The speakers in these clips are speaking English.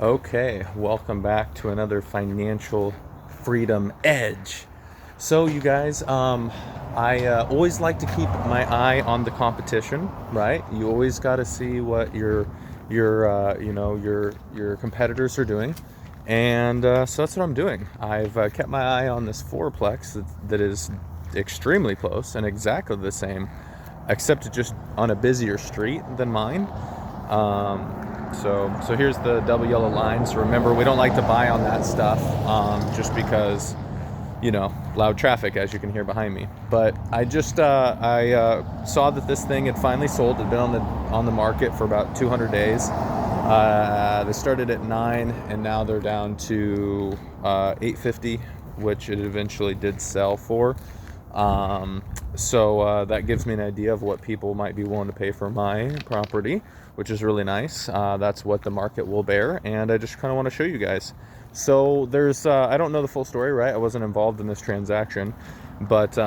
Okay, welcome back to another financial freedom edge. So, you guys, I always like to keep my eye on the competition, right? You always got to see what your competitors are doing, and so that's what I'm doing. I've kept my eye on this fourplex that is extremely close and exactly the same, except just on a busier street than mine. So here's the double yellow lines. Remember, we don't like to buy on that stuff, just because, loud traffic, as you can hear behind me. But I saw that this thing had finally sold. It had been on the market for about 200 days. They started at 9, and now they're down to 850, which it eventually did sell for. So that gives me an idea of what people might be willing to pay for my property, which is really nice. That's what the market will bear, and I just kind of want to show you guys. So I don't know the full story, right? I wasn't involved in this transaction, but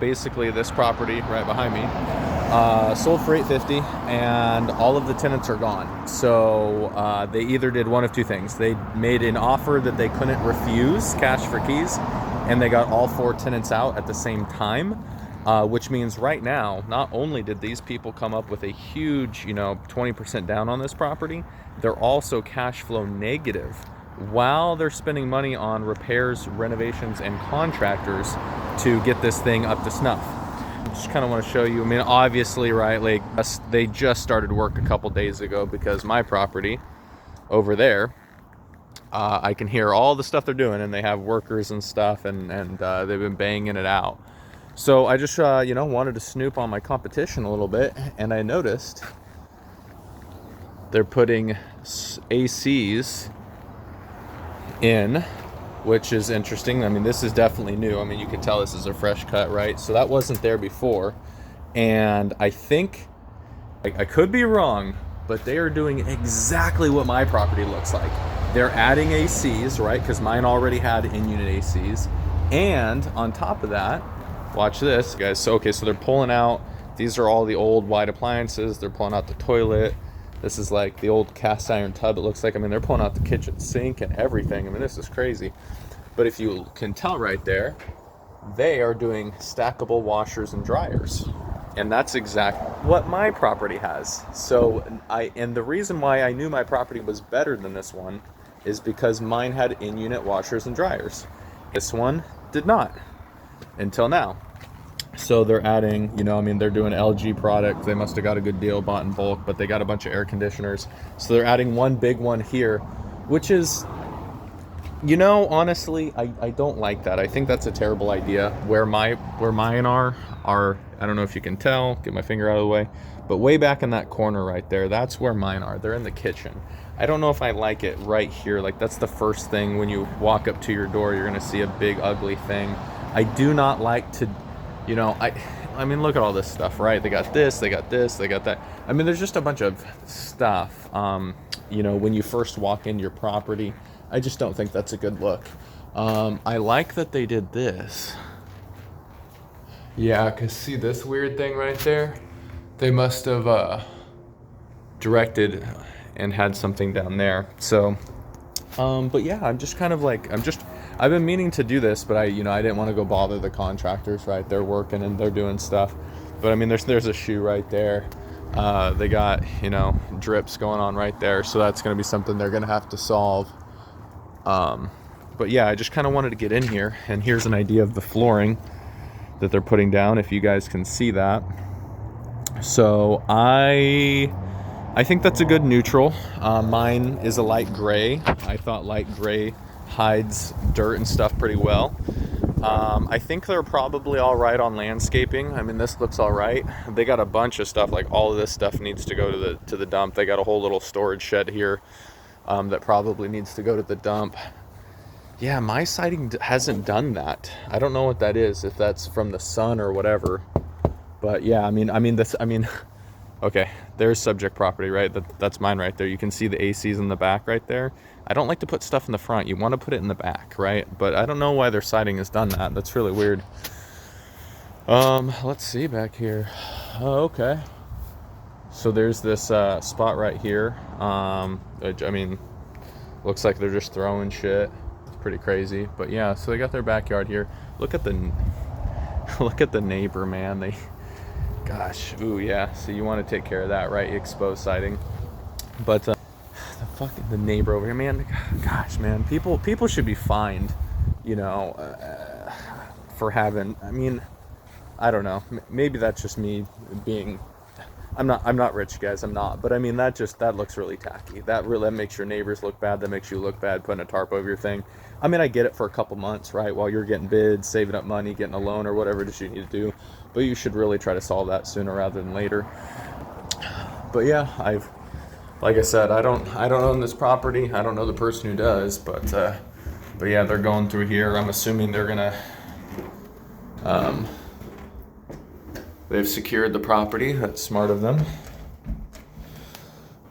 basically this property right behind me sold for 850, and all of the tenants are gone. So they either did one of two things. They made an offer that they couldn't refuse, cash for keys, and they got all 4 tenants out at the same time, which means right now, not only did these people come up with a huge, 20% down on this property, they're also cash flow negative while they're spending money on repairs, renovations, and contractors to get this thing up to snuff. Just kind of want to show you. I mean, obviously, right, like they just started work a couple days ago, because my property over there, I can hear all the stuff they're doing, and they have workers and stuff, and they've been banging it out. So I just wanted to snoop on my competition a little bit, and I noticed they're putting ACs in, which is interesting. I mean, this is definitely new. I mean, you can tell this is a fresh cut, right? So that wasn't there before, and I think I could be wrong, but they are doing exactly what my property looks like. They're adding ACs, right? Because mine already had in-unit ACs. And on top of that, watch this, guys. So they're pulling out, these are all the old wide appliances. They're pulling out the toilet. This is like the old cast iron tub, it looks like. I mean, they're pulling out the kitchen sink and everything. I mean, this is crazy. But if you can tell right there, they are doing stackable washers and dryers. And that's exactly what my property has. And the reason why I knew my property was better than this one is because mine had in-unit washers and dryers. This one did not until now. So they're adding, they're doing LG product. They must have got a good deal, bought in bulk, but they got a bunch of air conditioners. So they're adding one big one here, which is, honestly, I don't like that. I think that's a terrible idea. Where mine are, I don't know if you can tell, get my finger out of the way, but way back in that corner right there, that's where mine are. They're in the kitchen. I don't know if I like it right here. Like, that's the first thing when you walk up to your door, you're going to see a big ugly thing. I do not like to, I mean, look at all this stuff, right? They got this, they got this, they got that. I mean, there's just a bunch of stuff, when you first walk into your property. I just don't think that's a good look. I like that they did this. Yeah, because see this weird thing right there? They must have directed and had something down there. So, but yeah, I'm just kind of like, I've been meaning to do this, but I didn't want to go bother the contractors, right? They're working and they're doing stuff. But I mean, there's a shoe right there. They got, drips going on right there. So that's going to be something they're going to have to solve. But yeah, I just kind of wanted to get in here, and here's an idea of the flooring that they're putting down, if you guys can see that. So I think that's a good neutral. Mine is a light gray. I thought light gray hides dirt and stuff pretty well. I think they're probably all right on landscaping. I mean, this looks all right. They got a bunch of stuff, like all of this stuff needs to go to the dump. They got a whole little storage shed here that probably needs to go to the dump. Yeah, my siding hasn't done that. I don't know what that is, if that's from the sun or whatever. But yeah, okay, there's subject property, right? That's mine right there. You can see the ACs in the back right there. I don't like to put stuff in the front. You want to put it in the back, right? But I don't know why their siding has done that. That's really weird. Let's see back here. Oh, okay. So there's this spot right here. Which, I mean, looks like they're just throwing shit. It's pretty crazy. But yeah, so they got their backyard here. Look at the look at the neighbor, man. Gosh, ooh yeah. So you want to take care of that, right? Exposed siding. But the neighbor over here, man. Gosh, man. People should be fined, you know, for having. I mean, I don't know. Maybe that's just me being. I'm not rich, guys. I'm not. But I mean, that looks really tacky. That makes your neighbors look bad. That makes you look bad putting a tarp over your thing. I mean, I get it for a couple months, right? While you're getting bids, saving up money, getting a loan or whatever it is you need to do. But you should really try to solve that sooner rather than later. But yeah, like I said, I don't own this property. I don't know the person who does, but yeah, they're going through here. I'm assuming they're gonna they've secured the property. That's smart of them.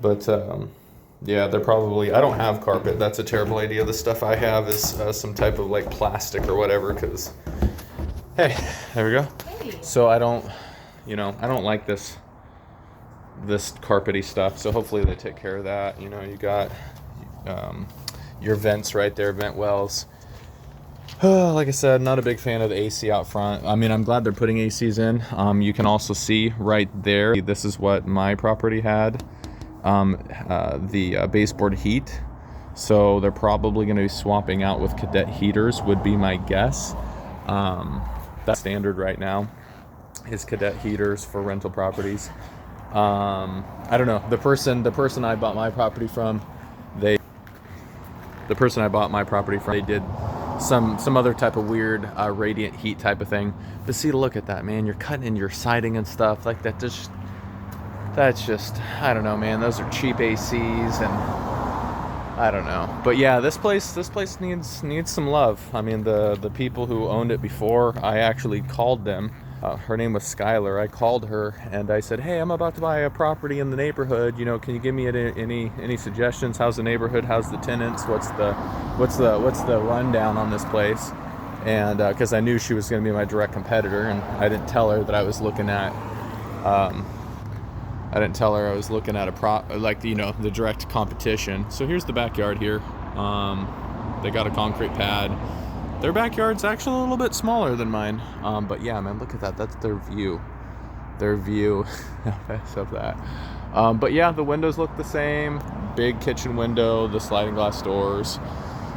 But yeah, they're probably. I don't have carpet. That's a terrible idea. The stuff I have is some type of like plastic or whatever. Cause hey, there we go. Hey. So I don't like this carpety stuff. So hopefully they take care of that. You know, you got your vents right there, vent wells. Like I said, not a big fan of the AC out front. I mean, I'm glad they're putting ACs in. You can also see right there, this is what my property had, the baseboard heat. So they're probably going to be swapping out with cadet heaters, would be my guess. That's standard right now, is cadet heaters for rental properties. I don't know. The person I bought my property from, they did some other type of weird radiant heat type of thing. But see, look at that, man. You're cutting in your siding and stuff like that. That's just I don't know, man. Those are cheap ACs, and I don't know. But yeah, this place needs some love. I mean, the people who owned it before, I actually called them. Her name was Skylar. I called her and I said, "Hey, I'm about to buy a property in the neighborhood. You know, can you give me any suggestions? How's the neighborhood? How's the tenants? What's the rundown on this place?" And because I knew she was going to be my direct competitor, and I didn't tell her that I was looking at. The direct competition. So here's the backyard here. They got a concrete pad. Their backyard's actually a little bit smaller than mine. But yeah, man, look at that. That's their view. of that. But yeah, the windows look the same. Big kitchen window, the sliding glass doors,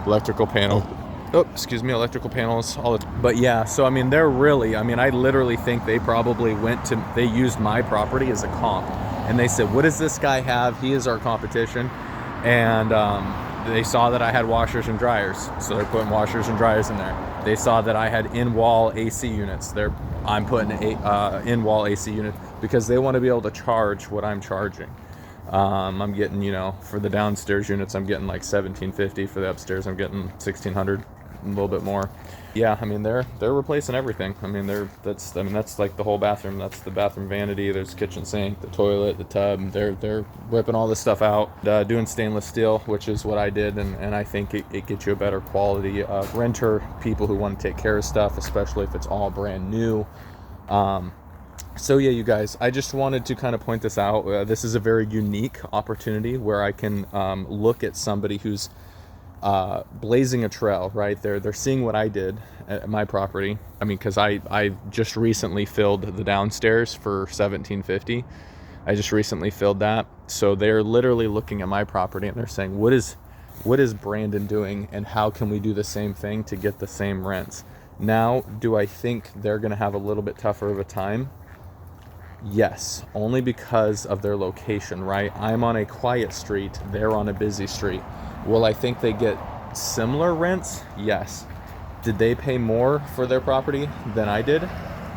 electrical panel. Electrical panels. But yeah, so I mean, I literally think they probably they used my property as a comp. And they said, what does this guy have? He is our competition. And they saw that I had washers and dryers, so they're putting washers and dryers in there. They saw that I had in-wall AC units. I'm putting in-wall AC unit because they want to be able to charge what I'm charging. I'm getting, for the downstairs units, I'm getting like $1,750. For the upstairs, I'm getting $1,600, a little bit more. Yeah, I mean they're replacing everything. I mean that's like the whole bathroom. That's the bathroom vanity. There's the kitchen sink, the toilet, the tub. They're ripping all this stuff out, doing stainless steel, which is what I did, and I think it gets you a better quality renter. People who want to take care of stuff, especially if it's all brand new. So yeah, you guys, I just wanted to kind of point this out. This is a very unique opportunity where I can look at somebody who's blazing a trail, right? They're seeing what I did at my property. I mean, because I just recently filled the downstairs for $1,750. I just recently filled that. So they're literally looking at my property and they're saying, what is Brandon doing, and how can we do the same thing to get the same rents? Now, do I think they're going to have a little bit tougher of a time? Yes, only because of their location, right? I'm on a quiet street, they're on a busy street. Will I think they get similar rents? Yes. Did they pay more for their property than I did?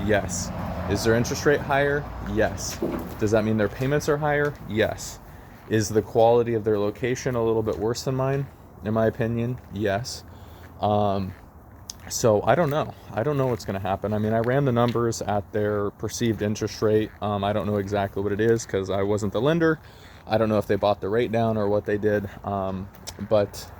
Yes. Is their interest rate higher? Yes. Does that mean their payments are higher? Yes. Is the quality of their location a little bit worse than mine? In my opinion, yes. So I don't know. I don't know what's going to happen. I mean, I ran the numbers at their perceived interest rate. I don't know exactly what it is because I wasn't the lender. I don't know if they bought the rate down or what they did. But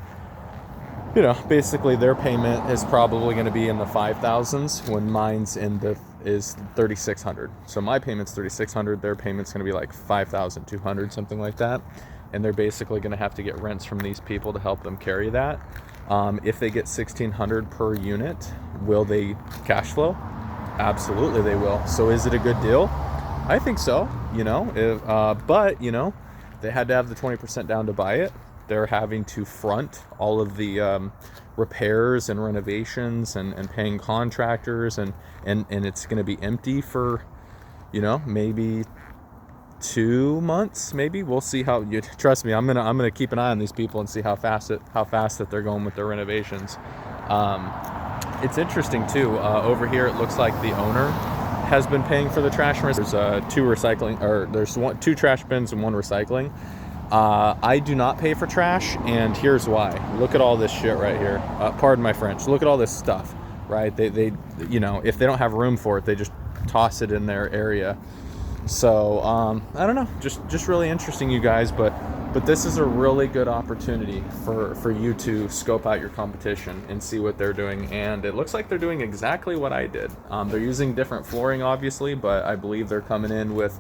basically their payment is probably going to be in the 5,000s when mine's in the is $3,600. So my payment's $3,600. Their payment's going to be like $5,200, something like that. And they're basically going to have to get rents from these people to help them carry that. If they get $1,600 per unit, will they cash flow? Absolutely, they will. So is it a good deal? I think so. You know, but you know, they had to have the 20% down to buy it. They're having to front all of the repairs and renovations and paying contractors, and it's going to be empty for, you know, maybe 2 months. Maybe we'll see how. You trust me, I'm gonna keep an eye on these people and see how fast that they're going with their renovations. It's interesting too. Over here, it looks like the owner has been paying for the trash. There's two trash bins and one recycling. I do not pay for trash, and here's why. Look at all this shit right here. Pardon my French. Look at all this stuff, right? They you know, if they don't have room for it, they just toss it in their area. So I don't know, just really interesting, you guys. But this is a really good opportunity for you to scope out your competition and see what they're doing. And it looks like they're doing exactly what I did. They're using different flooring, obviously, but I believe they're coming in with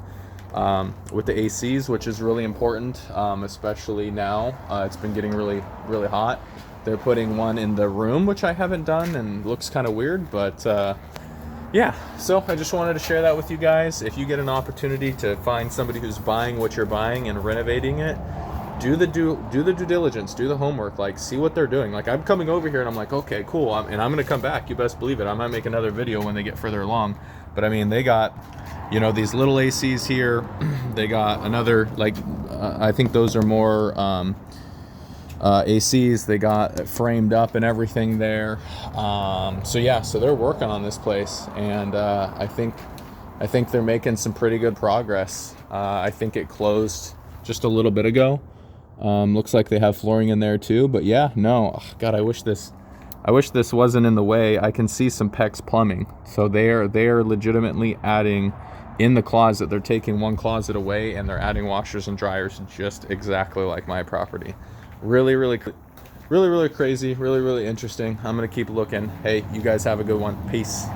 the ACs, which is really important, especially now. It's been getting really, really hot. They're putting one in the room, which I haven't done and looks kind of weird, but yeah, so I just wanted to share that with you guys. If you get an opportunity to find somebody who's buying what you're buying and renovating it, do the due diligence, do the homework, like see what they're doing. Like I'm coming over here and I'm like, okay, cool, and I'm gonna come back. You best believe it. I might make another video when they get further along. But I mean, they got, you know, these little ACs here. They got another, like, I think those are more ACs. They got framed up and everything there. So yeah, so they're working on this place, and I think they're making some pretty good progress. I think it closed just a little bit ago. Looks like they have flooring in there too. But yeah, no, God, I wish this wasn't in the way. I can see some PEX plumbing. So they are legitimately adding in the closet. They're taking one closet away and they're adding washers and dryers, just exactly like my property. Really, really crazy. Really, really interesting. I'm gonna keep looking. Hey, you guys have a good one. Peace.